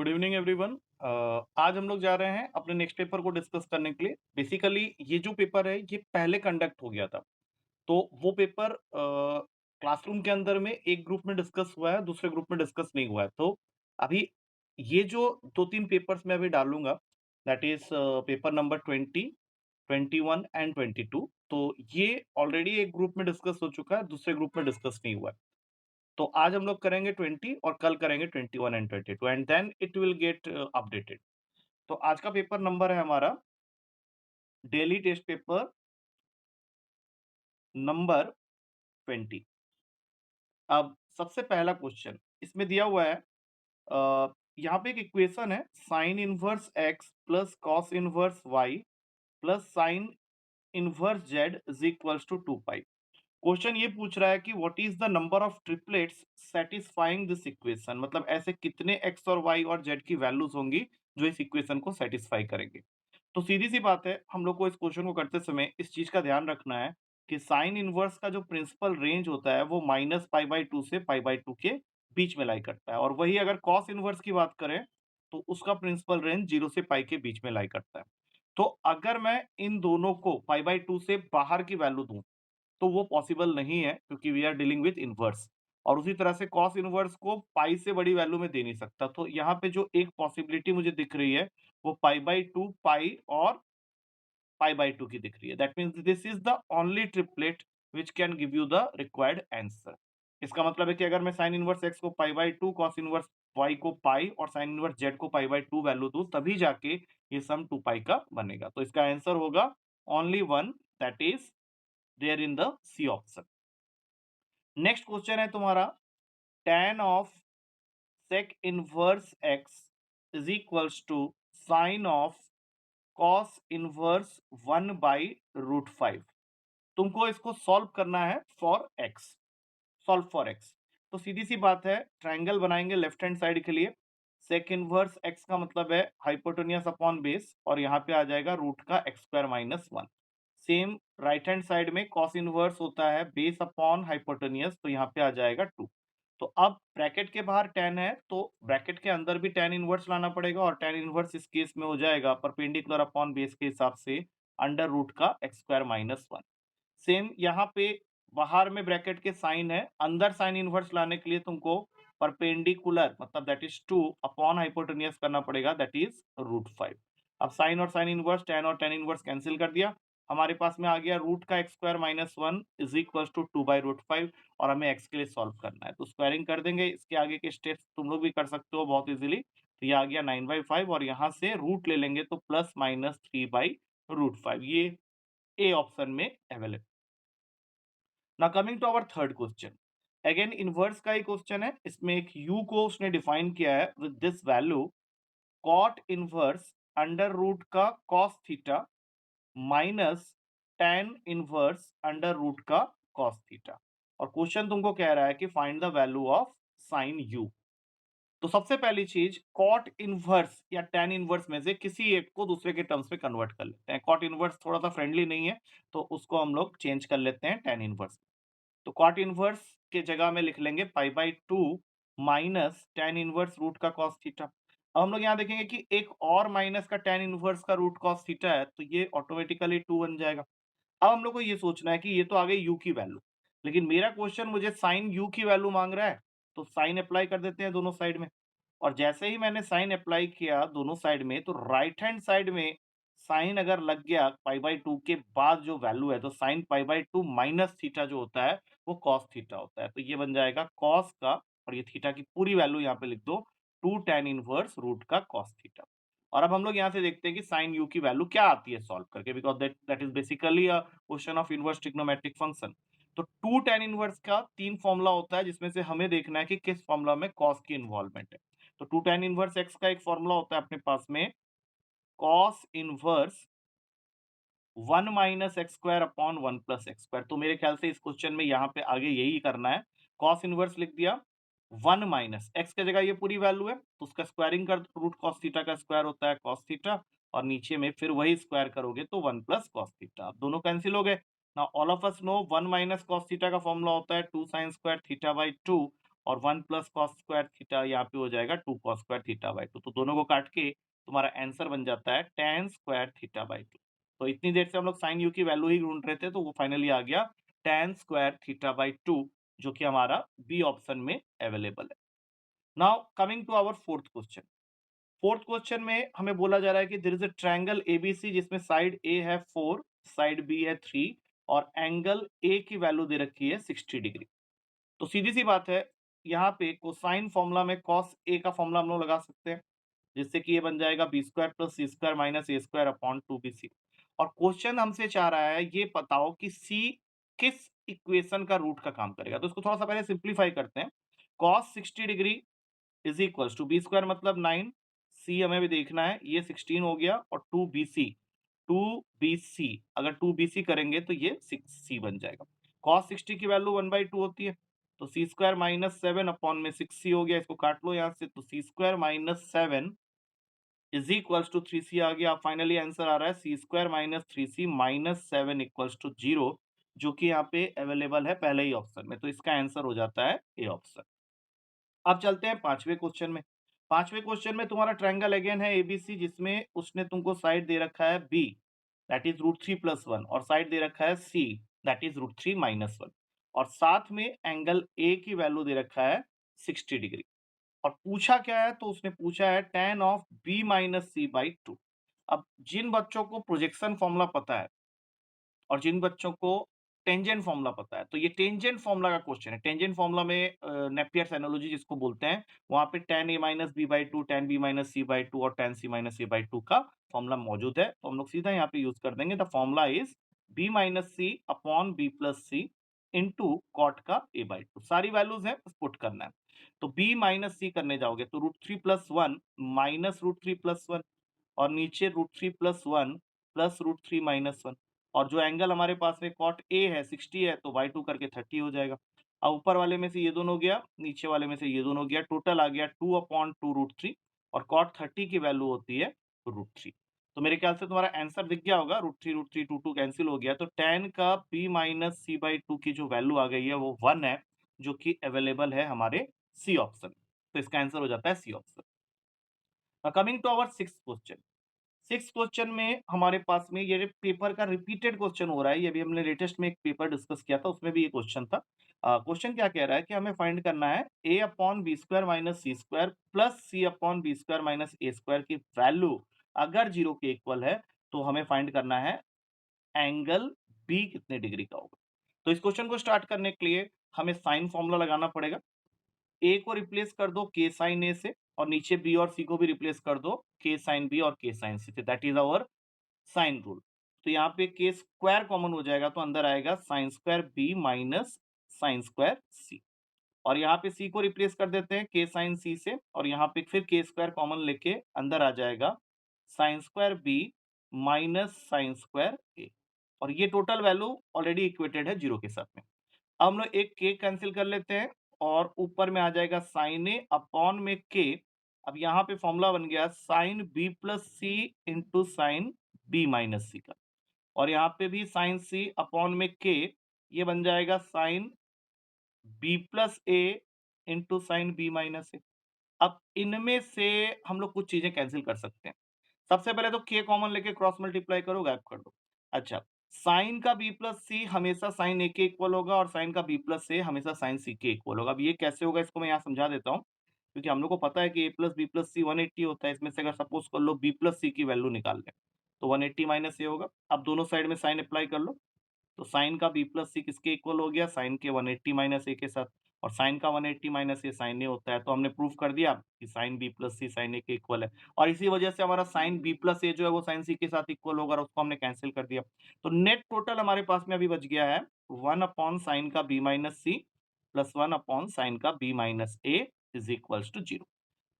Good evening everyone. आज हम लोग जा रहे हैं अपने नेक्स्ट पेपर को डिस्कस करने के लिए। बेसिकली ये जो पेपर है ये पहले कंडक्ट हो गया था। तो वो पेपर क्लासरूम के अंदर में एक ग्रुप में डिस्कस हुआ है, दूसरे ग्रुप में डिस्कस नहीं हुआ है। तो अभी ये जो 2-3 पेपर्स मैं अभी डालूँगा, that is paper number 20, 21 and 22। तो ये ऑलरेडी एक ग्रुप में डिस्कस हो चुका है, दूसरे ग्रुप में डिस्कस नहीं हुआ है। तो आज हम लोग करेंगे 20 और कल करेंगे 21 and 22 and then it will get updated. तो आज का पेपर नंबर है हमारा डेली टेस्ट पेपर नंबर 20। अब सबसे पहला क्वेश्चन इसमें दिया हुआ है, यहाँ पे एक इक्वेशन है sine inverse x plus cos inverse y plus sine inverse z is equals to 2 pi. Question ये पूछ रहा है कि what is the number of triplets satisfying this equation, मतलब ऐसे कितने एक्स और वाई और जेड की वैल्यूज होंगी जो इस इक्वेशन को सेटिस्फाई करेंगे। तो सीधी सी बात है, हम लोग को इस क्वेश्चन को करते समय इस चीज का ध्यान रखना है कि साइन इनवर्स का जो प्रिंसिपल रेंज होता है वो -π/2 से π/2 के बीच में लाई करता है, और वही अगर कॉस इनवर्स की बात करें तो उसका प्रिंसिपल रेंज 0 से पाई के बीच में लाई करता है। तो अगर मैं इन दोनों को π/2 से बाहर की वैल्यू दूं तो वो पॉसिबल नहीं है, क्योंकि we are dealing with inverse. और उसी तरह से कॉस इनवर्स को पाई से बड़ी वैल्यू में दे नहीं सकता। तो यहाँ पे जो एक पॉसिबिलिटी मुझे दिख रही है वो π/2 पाई और π/2 की दिख रही है। That means this is the only triplet which can give you the required answer. इसका मतलब है कि अगर मैं साइन इनवर्स एक्स को π/2, कॉस इनवर्स वाई को पाई और साइन इनवर्स जेड को π/2 वैल्यू दूं तभी जाके ये सम 2 पाई का बनेगा। तो इसका आंसर होगा only one, that is there in the C option. Next question है तुम्हारा tan of sec inverse x is equals to sine of cos inverse 1/√5। तुमको इसको सॉल्व करना है for x, solve for x। तो सीधी सी बात है, ट्रायंगल बनाएंगे लेफ्ट हैंड साइड के लिए। sec इनवर्स x का मतलब है हाइपोटेनियस अपॉन बेस, और यहाँ पे आ जाएगा रूट का x² - 1। Same right hand side में cos इनवर्स होता है बेस अपॉन हाइपोटेनियस, तो यहाँ पे आ जाएगा 2। तो अब ब्रैकेट के बाहर tan है तो ब्रैकेट के अंदर भी tan इनवर्स लाना पड़ेगा, और tan इनवर्स इस केस में हो जाएगा परपेंडिकुलर अपॉन बेस के हिसाब से अंडर रूट का x² - 1। सेम यहाँ पे बाहर में ब्रैकेट के साइन है, अंदर साइन इनवर्स लाने के लिए तुमको परपेंडिकुलर मतलब दैट इज 2 अपॉन हाइपोटेनियस करना पड़ेगा, दैट इज √5। अब साइन और साइन इनवर्स, tan और tan इनवर्स कैंसिल कर दिया, हमारे पास में आ गया रूट का x² - 1 इज इक्वल टू 2/√5, और हमें x के लिए सॉल्व करना है। तो स्क्वायरिंग कर देंगे, इसके आगे के स्टेप्स तुम लोग भी कर सकते हो बहुत इजीली। तो ये आ गया 9/5, और यहाँ से रूट ले लेंगे तो +-3/√5। ये ए ऑप्शन में available. Now coming to our third question, again inverse का ही क्वेश्चन है। इसमें एक u को उसने डिफाइन किया है with this value cot inverse under root का cos theta minus tan inverse under root का cos थीटा, और क्वेश्चन तुमको कह रहा है कि find the value of sine u। तो सबसे पहली चीज, कॉट इनवर्स या tan इनवर्स में से किसी एक को दूसरे के टर्म्स में कन्वर्ट कर लेते हैं। कॉट इनवर्स थोड़ा सा फ्रेंडली नहीं है, तो उसको हम लोग चेंज कर लेते हैं tan इनवर्स। तो कॉट इनवर्स के जगह में लिख लेंगे π/2 माइनस tan इनवर्स रूट का cos थीटा। अब हम लोग यहाँ देखेंगे कि एक और माइनस का tan इनवर्स का रूट cos थीटा है, तो ये ऑटोमेटिकली 2 बन जाएगा। अब हम लोग को ये सोचना है कि ये तो आ गई u की वैल्यू, लेकिन मेरा क्वेश्चन मुझे साइन u की वैल्यू मांग रहा है, तो साइन अप्लाई कर देते हैं दोनों साइड में। और जैसे ही मैंने साइन अप्लाई किया दोनों साइड में, तो राइट हैंड साइड में साइन अगर लग गया π/2 के बाद जो वैल्यू है, तो साइन π/2 माइनस थीटा जो होता है वो कॉस थीटा होता है। तो ये बन जाएगा कॉस का, और ये थीटा की पूरी वैल्यू यहाँ पे लिख दो 2 tan इनवर्स रूट का कॉस थीटा। और अब हम लोग यहाँ से देखते हैं कि साइन u की वैल्यू क्या आती है सॉल्व करके, because that is basically a question of inverse trigonometric function. तो 2 tan इनवर्स का 3 फॉर्मूला होता है, जिसमें से हमें देखना है कि किस फॉर्मूला में कॉस की इन्वॉल्वमेंट है। तो 2 tan इनवर्स x का एक फॉर्मूला होता है अपने पास में cos inverse 1 minus x square upon 1 plus x square. तो मेरे ख्याल से इस क्वेश्चन में यहाँ पे आगे यही करना है। cos इनवर्स लिख दिया, 1 माइनस एक्स की जगह ये पूरी वैल्यू है तो उसका स्क्वायरिंग कर दो, रूट cos थीटा का स्क्वायर होता है cos थीटा, और नीचे में फिर वही स्क्वायर करोगे तो 1 प्लस cos थीटा। अब दोनों कैंसिल हो गए। Now all of us know 1 minus cos theta का फॉर्मूला होता है 2 sin स्क्वायर थीटा बाई 2, और 1 प्लस कॉस स्क्वायर थीटा यहाँ पे हो जाएगा 2 कॉस स्क्वायर थीटा बाय 2। तो दोनों को काट के तुम्हारा आंसर बन जाता है tan स्क्वायर थीटा बाय 2। तो इतनी देर से हम लोग साइन यू की वैल्यू ही ढूंढ रहे थे, तो वो फाइनली आ गया tan स्क्वायर थीटा बाय 2, जो कि हमारा बी ऑप्शन में अवेलेबल है। Now coming to our fourth question. Fourth question में हमें बोला जा रहा है कि there is a triangle ABC जिसमें साइड ए है 4, साइड बी है 3 और एंगल ए की वैल्यू दे रखी है 60 डिग्री। तो सीधी सी बात है, यहाँ पे कोसाइन फॉर्मूला में कॉस ए का फॉर्मूला हम लोग लगा सकते हैं, जिससे कि ये बन जाएगा B square plus C square minus A square upon 2bc। और क्वेश्चन हमसे चाह रहा है ये बताओ कि सी किस इक्वेशन का रूट का काम करेगा। तो इसको थोड़ा सा पहले सिंप्लीफाई करते हैं। Cos 60 degree is equals to B square मतलब 9, सी हमें भी देखना है, ये 16 हो गया और 2bc अगर 2bc करेंगे तो ये 6c बन जाएगा। cos 60 की वैल्यू 1/2 होती है, तो सी स्क्वायर माइनस 7 अपॉन में 6c हो गया, इसको काट लो यहाँ से, तो c square minus 7 is equals to 3c आ गया। फाइनली आंसर आ रहा है c square minus 3c minus 7 equals to 0, जो कि यहाँ पे अवेलेबल है पहले ही ऑप्शन में, तो इसका आंसर हो जाता है ए ऑप्शन। अब चलते हैं पांचवें क्वेश्चन में। पांचवें क्वेश्चन में तुम्हारा ट्रायंगल अगेन है एबीसी, जिसमें उसने तुमको साइड दे रखा है बी दैट इज √3+1 और साइड दे रखा है सी दैट इज √3-1 और साथ में एंगल ए की वैल्यू दे रखा है 60 डिग्री। और पूछा क्या है, तो उसने पूछा है tan of b minus C by 2। अब जिन बच्चों को प्रोजेक्शन फॉर्मूला पता है और जिन बच्चों को टेंजेंट फॉर्मूला पता है, तो ये टेंजेंट फॉर्मूला का क्वेश्चन है। टेंजेंट फॉर्मूला में नेपियर्स एनालॉजी जिसको बोलते हैं, वहां पे tan a minus B by 2, tan b minus C by 2 और tan c minus a by 2 का फॉर्मूला मौजूद है। तो हम लोग सीधा यहाँ पे यूज कर देंगे, the formula is b minus C upon b plus C into cot का a बाई 2। सारी वैल्यूज है, बस पुट करना है। तो b माइनस सी करने जाओगे तो √3+1 माइनस √3+1 और नीचे √3+1 प्लस √3-1 और जो एंगल हमारे पास में कॉट ए है 60 है, तो बाई 2 करके 30 हो जाएगा। अब ऊपर वाले में से ये दोनों गया, नीचे वाले में से ये दोनों गया, टोटल आ गया 2/2 √3 और कॉट 30 की वैल्यू होती है √3। तो मेरे ख्याल से तुम्हारा आंसर दिख गया होगा, √3 2 कैंसिल हो गया, तो tan का b माइनस सी बाई 2 की जो वैल्यू आ गई है वो 1 है, जो कि अवेलेबल है हमारे सी ऑप्शन। तो इसका आंसर हो जाता है C option. Coming to our six question. Six question में हमारे पास में ये पेपर का रिपीटेड क्वेश्चन हो रहा है। ये भी हमने लेटेस्ट में एक पेपर डिस्कस किया था, उसमें भी ये क्वेश्चन था। क्वेश्चन क्या कह रहा है कि हमें फाइंड करना है a upon B square minus C square plus C upon B square minus A square की वैल्यू अगर 0 के इक्वल है, तो हमें फाइंड करना है एंगल b कितने डिग्री का होगा। तो इस क्वेश्चन को स्टार्ट करने के लिए हमें साइन फॉर्मूला लगाना पड़ेगा। ए को रिप्लेस कर दो के साइन ए से और नीचे बी और सी को भी रिप्लेस कर दो के साइन बी और के साइन सी से, that is our sine rule. तो यहाँ पे के स्क्वायर कॉमन हो जाएगा, तो अंदर आएगा sin square B minus sin square C. और यहाँ पे सी को रिप्लेस कर देते हैं के साइन सी से और यहाँ पे फिर के स्क्वायर कॉमन लेके अंदर आ जाएगा sin square B minus sin square A. और ये टोटल वैल्यू ऑलरेडी इक्वेटेड है 0 के साथ में। अब हम लोग एक के कैंसिल कर लेते हैं और ऊपर में आ जाएगा साइन ए अपॉन में के। अब यहाँ पे फॉर्मूला बन गया sine B plus C into sine B minus सी का, और यहाँ पे भी साइन सी अपॉन में के, ये बन जाएगा साइन बी प्लस ए इंटू साइन बी माइनस ए। अब इनमें से हम लोग कुछ चीजें कैंसिल कर सकते हैं। सबसे पहले तो के कॉमन लेके क्रॉस मल्टीप्लाई करो, गायब कर दो। अच्छा, साइन का बी प्लस सी हमेशा साइन ए के इक्वल होगा और साइन का बी प्लस ए हमेशा साइन सी के इक्वल होगा। अब ये कैसे होगा, इसको मैं यहाँ समझा देता हूँ। क्योंकि हम लोग को पता है कि ए प्लस बी प्लस सी 180 होता है। इसमें से अगर सपोज कर लो बी प्लस सी की वैल्यू निकाल लें, तो 180 माइनस ए होगा। अब दोनों साइड में साइन अप्लाई कर लो, तो साइन का बी प्लस सी किसके इक्वल हो गया, साइन के 180 माइनस ए के साथ। और साइन का 180 माइनस ए साइन ए होता है, तो हमने प्रूफ कर दिया कि साइन बी प्लस सी साइन ए के इक्वल है। और इसी वजह से हमारा साइन बी प्लस ए जो है वो साइन सी के साथ इक्वल होगा और उसको हमने कैंसिल कर दिया। तो नेट टोटल हमारे पास में अभी बच गया है 1 अपॉन साइन का B minus C plus 1 upon sin का B minus A is equals to 0।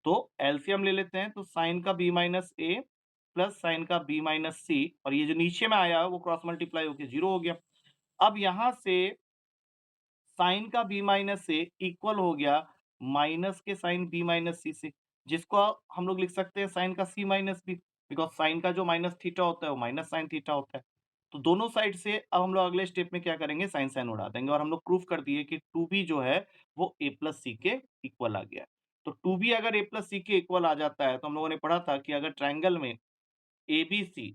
तो एलसीएम ले लेते हैं, तो साइन का B minus A plus sin का बी माइनस सी और ये जो नीचे में आया है वो क्रॉस मल्टीप्लाई होकर 0 हो गया। अब यहां से साइन का बी माइनस से इक्वल हो गया माइनस के साइन बी माइनस सी से, जिसको हम लोग लिख सकते हैं साइन का सी माइनस बी, बिकॉज साइन का जो माइनस थीटा होता है वो माइनस साइन थीटा होता है। तो दोनों साइड से अब हम लोग अगले स्टेप में क्या करेंगे, साइन साइन उड़ा देंगे और हम लोग प्रूफ कर दिए कि 2b जो है वो a प्लस सी के इक्वल आ गया है। तो 2b अगर a प्लस सी के इक्वल आ जाता है तो हम लोगों ने पढ़ा था कि अगर ट्रायंगल में एबीसी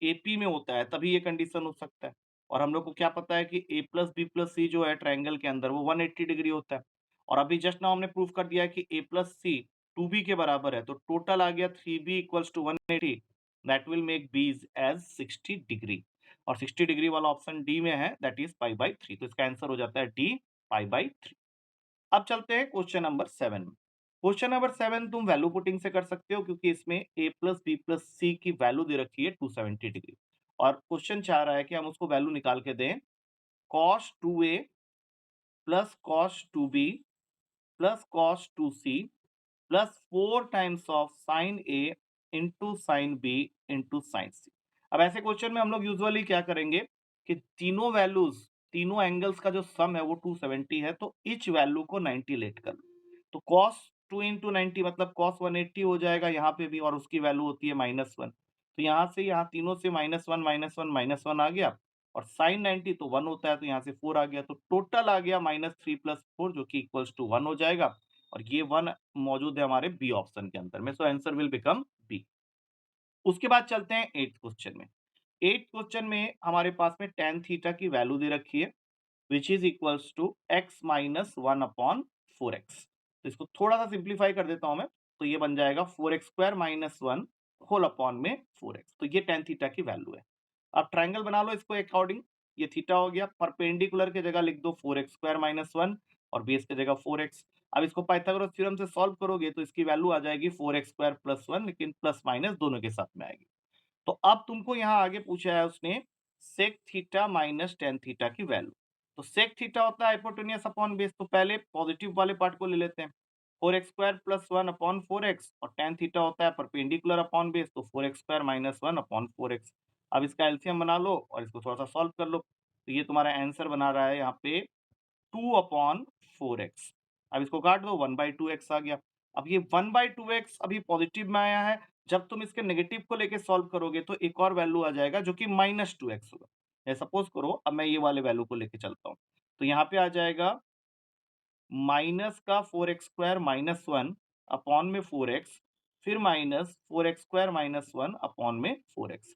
एपी में होता है तभी ये कंडीशन हो सकता है। और हम लोग को क्या पता है कि ए प्लस बी प्लस सी जो है ट्रायंगल के अंदर वो 180 डिग्री होता है। और अभी जस्ट नाउ हमने प्रूफ कर दिया है कि ए प्लस सी 2b के बराबर है, तो टोटल आ गया 3b equals to 180, that will make b as 60 degree. और 60 डिग्री वाला ऑप्शन डी में है, दैट इज पाई बाई 3, तो इसका आंसर हो जाता है डी, पाई बाई 3। अब चलते हैं क्वेश्चन नंबर 7 में। क्वेश्चन नंबर 7 तुम वैल्यू पुटिंग से कर सकते हो क्योंकि इसमें a प्लस बी प्लस सी की वैल्यू दे रखी है 270 डिग्री। और क्वेश्चन चाह रहा है कि हम उसको वैल्यू निकाल के दें, cos 2a plus cos 2b plus cos 2c plus 4 times of sin A into sign B into sin C. अब ऐसे क्वेश्चन में हम लोग यूजुअली क्या करेंगे कि तीनों वैल्यूज, तीनों एंगल्स का जो सम है वो 270 है, तो इच वैल्यू को 90 लेट कर लो। तो cos 2 इंटू 90 मतलब cos 180 हो जाएगा यहाँ पे भी, और उसकी वैल्यू होती है -1। तो यहाँ से यहाँ तीनों से -1 -1 -1 आ गया, और साइन 90 तो 1 होता है तो यहाँ से 4 आ गया, तो टोटल आ गया -3 प्लस 4 जो कि इक्वल्स टू 1 हो जाएगा। और ये 1 मौजूद है हमारे बी ऑप्शन के अंदर में, so answer will become B. उसके बाद चलते हैं 8th क्वेश्चन में। 8th क्वेश्चन में हमारे पास में tan थीटा की वैल्यू दे रखी है which is equals to x minus 1 upon 4x। तो इसको थोड़ा सा सिंप्लीफाई कर देता हूं मैं, तो ये बन जाएगा 4x square minus 1 whole upon में 4x। तो ये tan थीटा की वैल्यू है। अब ट्रायंगल बना लो इसको अकॉर्डिंग, ये थीटा हो गया, परपेंडिकुलर की जगह लिख दो 4x स्क्वायर माइनस 1 और बेस की जगह 4x। अब इसको पाइथागोरस थ्योरम से सॉल्व करोगे तो इसकी वैल्यू आ जाएगी 4x स्क्वायर प्लस 1, लेकिन प्लस माइनस दोनों के साथ में आएगी। तो अब तुमको यहाँ आगे पूछा है उसने sec theta minus tan theta की वैल्यू। तो सेक थीटा होता है हाइपोटेनियस अपॉन बेस, तो पहले पॉजिटिव वाले पार्ट को ले लेते हैं, 4x square plus 1 upon 4x, और टेन थीटा होता है परपेंडिकुलर अपॉन बेस, तो 4x square minus 1 upon 4x। अब इसका एलसीएम बना लो और इसको थोड़ा सा सॉल्व कर लो, तो ये तुम्हारा आंसर बना रहा है यहाँ पे 2 अपॉन 4x। अब इसको काट दो, 1 बाई 2x आ गया। अब ये 1 बाई 2x अभी पॉजिटिव में आया है, जब तुम इसके नेगेटिव को लेके सॉल्व करोगे तो एक और वैल्यू आ जाएगा जो कि -2x होगा। सपोज करो अब मैं ये वाले वैल्यू को लेके चलता हूँ, तो यहाँ पे आ जाएगा माइनस का 4x स्क्वायर माइनस 1 अपॉन में 4x, फिर minus 4x square minus 1 upon में 4x।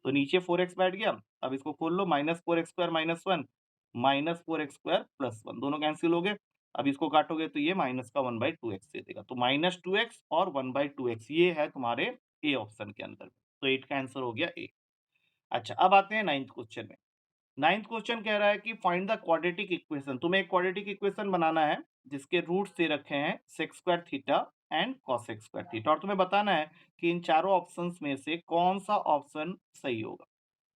तो नीचे 4x बैठ गया, अब इसको खोल लो, minus 4x square minus 1 minus 4x square plus 1, दोनों कैंसिल हो गए। अब इसको काटोगे तो ये माइनस का 1 बाई 2x दे देगा, तो माइनस 2x और 1 बाई 2x ये है तुम्हारे ए ऑप्शन के अंदर। तो 8 का आंसर हो गया ए। अच्छा, अब आते हैं 9th क्वेश्चन में। 9th क्वेश्चन कह रहा है कि फाइंड द क्वाड्रेटिक इक्वेशन। तुम्हें एक क्वाड्रेटिक इक्वेशन बनाना है जिसके रूट्स दे रखे हैं sec square theta and cosec square theta, और तुम्हें बताना है कि इन चारों ऑप्शंस में से कौन सा ऑप्शन सही होगा।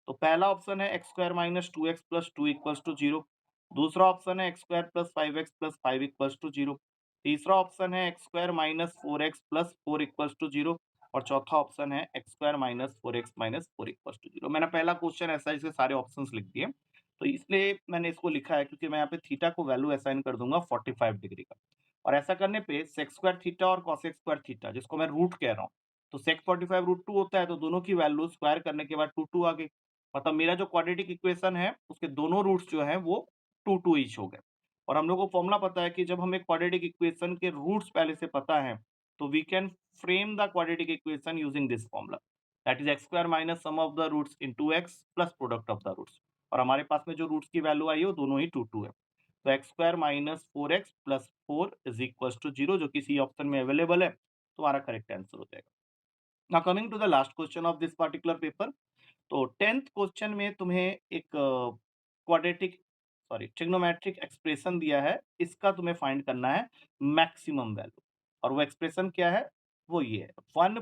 तो पहला ऑप्शन है x square minus 2x plus 2 equals to 0। दूसरा ऑप्शन है x square plus 5x plus 5 equals to 0। तीसरा ऑप्शन है x square minus 4x plus 4 equals to 0। और चौथा ऑप्शन है x square minus 4x minus 4 equals to 0। मैंने पहला question ऐसा इसके सारे ऑप्शंस लिख दिए, तो इसलिए मैंने इसको लिखा है क्योंकि मैं यहाँ पे थीटा को वैल्यू असाइन कर दूंगा 45 डिग्री का। और ऐसा करने पे सेक स्क्वायर थीटा और कॉसेक स्क्वायर थीटा, जिसको मैं रूट कह रहा हूँ, तो सेक 45 रूट 2 होता है, तो दोनों की वैल्यू स्क्वायर करने के बाद 2 2 आ गई। मतलब मेरा जो क्वाड्रेटिक इक्वेशन है उसके दोनों रूट्स जो हैं वो 2 2 ईच हो गए। और हम लोग को फॉर्मूला पता है कि जब हमें क्वाड्रेटिक इक्वेशन के रूट्स पहले से पता है तो we can frame the quadratic equation using this formula, that is x square minus sum of the roots into x plus product of the roots. और हमारे पास में जो रूट्स की वैल्यू आई है वो दोनों ही 2 2 है। तो x square minus 4x plus 4 is equal to 0, जो कि सी ऑप्शन में अवेलेबल है, तो हमारा करेक्ट आंसर हो जाएगा। Now coming to the last question of this particular paper. तो 10th क्वेश्चन में तुम्हें एक क्वाड्रेटिक सॉरी ट्रिग्नोमेट्रिक एक्सप्रेशन दिया है, इसका तुम्हें फाइंड करना है मैक्सिमम वैल्यू। और वो एक्सप्रेशन क्या है, वो ये है 1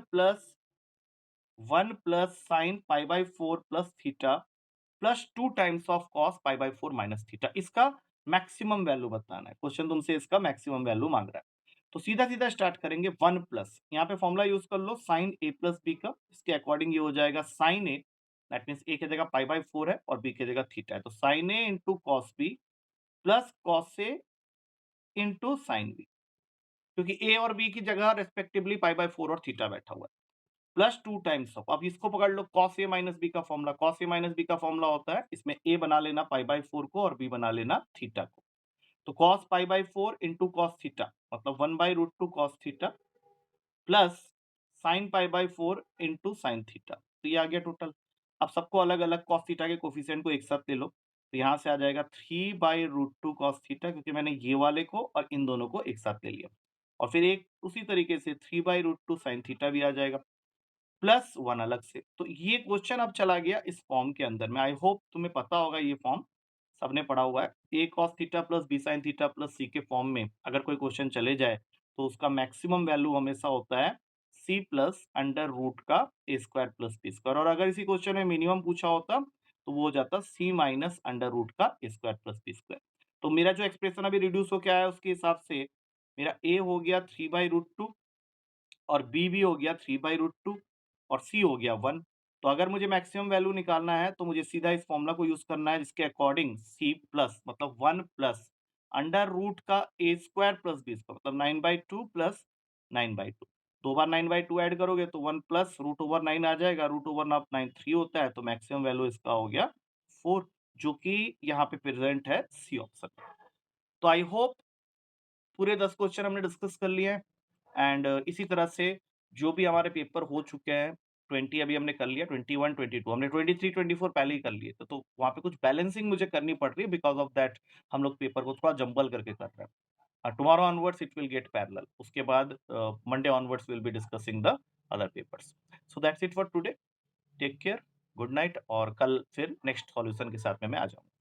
plus sine pi by 4 plus theta plus 2 times of cos pi by 4 minus theta. इसका मैक्सिमम वैल्यू बताना है, क्वेश्चन तुमसे इसका मैक्सिमम वैल्यू मांग रहा है। तो सीधा सीधा स्टार्ट करेंगे 1 प्लस, यहाँ पे फॉर्मूला यूज कर लो साइन ए प्लस बी का, इसके अकॉर्डिंग ये हो जाएगा साइन ए, दैट मीन्स ए की जगह पाई बाई 4 है और बी की जगह थीटा है, तो sine A into cos B plus cos A into sign B, क्योंकि ए और बी की जगह रेस्पेक्टिवली पाई बाई 4 और थीटा बैठा हुआ है। प्लस 2 टाइम्स ऑफ, अब इसको पकड़ लो cos A माइनस बी का formula, cos A minus B का फॉर्मूला होता है, इसमें A बना लेना पाई बाय 4 को और B बना लेना थीटा को। तो cos pi by 4 into cos theta मतलब 1 by root 2 cos theta plus sin pi by 4 into sine theta. तो ये आ गया टोटल। अब सबको अलग अलग cos थीटा के कोफिशिएंट को एक साथ ले लो, तो यहाँ से आ जाएगा 3 बाय रूट 2 cos थीटा, क्योंकि मैंने ये वाले को और इन दोनों को एक साथ ले लिया। और फिर एक उसी तरीके से 3 बाय रूट 2 साइन थीटा भी आ जाएगा, प्लस 1 अलग से। तो ये क्वेश्चन अब चला गया इस फॉर्म के अंदर में। आई होप तुम्हें पता होगा ये फॉर्म, सबने पढ़ा हुआ है। A cos theta plus B sin theta plus C के फॉर्म में अगर कोई क्वेश्चन चले जाए, तो उसका मैक्सिमम वैल्यू हमेशा होता है सी प्लस अंडर रूट का ए स्क्वायर प्लस बी स्क्वायर, और अगर इसी क्वेश्चन में मिनिमम पूछा होता तो वो हो जाता सी माइनस अंडर रूट का ए स्क्वायर प्लस बी स्क्वायर। तो मेरा जो एक्सप्रेशन अभी रिड्यूस होके आया है उसके हिसाब से मेरा ए हो गया 3 बाई रूट 2 और बी भी हो गया 3 बाई रूट 2 और सी हो गया 1। तो अगर मुझे मैक्सिमम वैल्यू निकालना है तो मुझे सीधा इस फॉर्मूला को यूज़ करना है, जिसके अकॉर्डिंग सी प्लस मतलब 1 प्लस अंडर रूट का ए स्क्वायर प्लस बी स्क्वायर मतलब 9/2 प्लस 9/2। 2 बार 9/2 ऐड करोगे तो 1 प्लस रूट ओवर 9 आ जाएगा, रूट ओवर 9 3 होता है, तो मैक्सिमम वैल्यू इसका हो गया 4, जो कि यहाँ पे प्रेजेंट है सी ऑप्शन। तो आई होप पूरे 10 क्वेश्चन हमने डिस्कस कर लिए हैं। एंड इसी तरह से जो भी हमारे पेपर हो चुके हैं, 20 अभी हमने कर लिया, 21 22 हमने 23 24 पहले ही कर लिए थे, तो वहाँ पे कुछ बैलेंसिंग मुझे करनी पड़ रही है, बिकॉज़ ऑफ दैट हम लोग पेपर को थोड़ा जम्बल करके कर रहे हैं। Tomorrow onwards it will get parallel, उसके बाद Monday onwards will be discussing the other papers. So that's it for today. Take care, good night, और कल फिर नेक्स्ट सॉल्यूशन के साथ में मैं आ जाऊँगा।